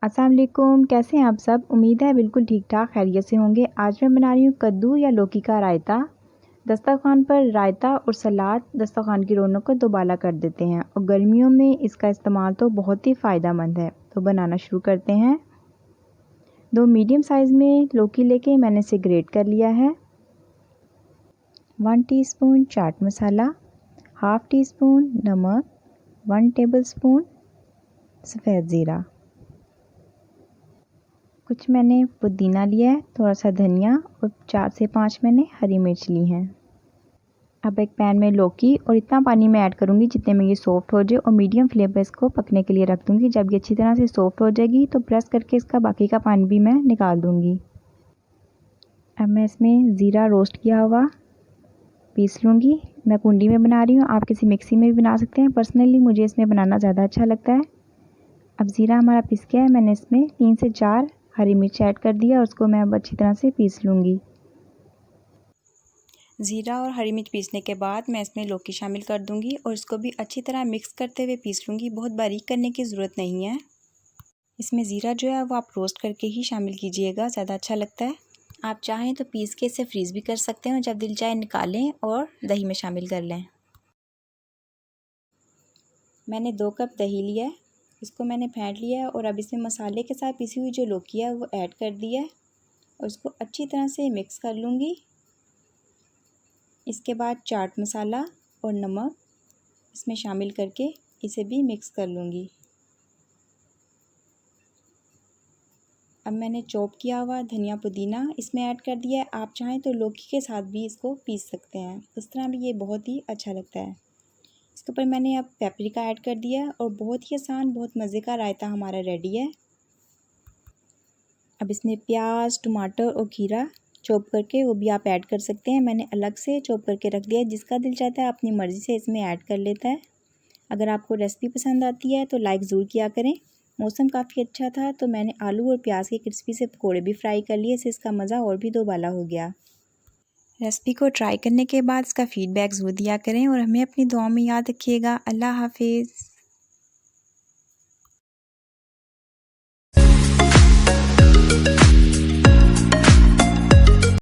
अस्सलाम वालेकुम, कैसे हैं आप सब। उम्मीद है बिल्कुल ठीक ठाक खैरियत से होंगे। आज मैं बना रही हूँ कद्दू या लौकी का रायता। दस्तरखान पर रायता और सलाद दस्तरखान की रौनक को दोबाला कर देते हैं और गर्मियों में इसका इस्तेमाल तो बहुत ही फ़ायदेमंद है। तो बनाना शुरू करते हैं। 2 मीडियम साइज़ में लौकी लेके मैंने इसे ग्रेट कर लिया है। 1 teaspoon chaat masala, half tea spoon नमक, 1 टेबलस्पून सफ़ेद ज़ीरा, कुछ मैंने पुदीना लिया है, थोड़ा सा धनिया और 4 से 5 मैंने हरी मिर्च ली हैं। अब एक पैन में लौकी और इतना पानी मैं ऐड करूँगी जितने में ये सॉफ्ट हो जाए और मीडियम फ्लेम पर इसको पकने के लिए रख दूँगी। जब ये अच्छी तरह से सॉफ्ट हो जाएगी तो प्रेस करके इसका बाकी का पानी भी मैं निकाल दूँगी। अब मैं इसमें ज़ीरा रोस्ट किया हुआ पीस लूँगी। मैं कुंडी में बना रही हूँ, आप किसी मिक्सी में भी बना सकते हैं। पर्सनली मुझे इसमें बनाना ज़्यादा अच्छा लगता है। अब ज़ीरा हमारा पिस गया है, मैंने इसमें 3 से 4 हरी मिर्च ऐड कर दिया और उसको मैं अब अच्छी तरह से पीस लूँगी। ज़ीरा और हरी मिर्च पीसने के बाद मैं इसमें लौकी शामिल कर दूँगी और इसको भी अच्छी तरह मिक्स करते हुए पीस लूँगी। बहुत बारीक करने की ज़रूरत नहीं है। इसमें ज़ीरा जो है वो आप रोस्ट करके ही शामिल कीजिएगा, ज़्यादा अच्छा लगता है। आप चाहें तो पीस के इसे फ्रीज़ भी कर सकते हैं और जब दिल चाहे निकालें और दही में शामिल कर लें। मैंने 2 कप दही लिया है, इसको मैंने फेंट लिया है और अब इसमें मसाले के साथ पिसी हुई जो लौकी है वो ऐड कर दी है और इसको अच्छी तरह से मिक्स कर लूँगी। इसके बाद चाट मसाला और नमक इसमें शामिल करके इसे भी मिक्स कर लूँगी। अब मैंने चॉप किया हुआ धनिया पुदीना इसमें ऐड कर दिया है। आप चाहें तो लौकी के साथ भी इसको पीस सकते हैं, उस तरह भी ये बहुत ही अच्छा लगता है। इसके ऊपर मैंने अब पेपरिका ऐड कर दिया है और बहुत ही आसान, बहुत मज़े का रायता हमारा रेडी है। अब इसमें प्याज, टमाटर और खीरा चॉप करके वो भी आप ऐड कर सकते हैं। मैंने अलग से चॉप करके रख दिया है, जिसका दिल चाहता है अपनी मर्ज़ी से इसमें ऐड कर लेता है। अगर आपको रेसिपी पसंद आती है तो लाइक ज़रूर किया करें। मौसम काफ़ी अच्छा था तो मैंने आलू और प्याज के क्रिस्पी से पकौड़े भी फ्राई कर लिए, इससे इसका मज़ा और भी दोबाला हो गया। रेसिपी को ट्राई करने के बाद इसका फ़ीडबैक ज़रूर दिया करें और हमें अपनी दुआओं में याद रखिएगा। अल्लाह हाफ़िज़।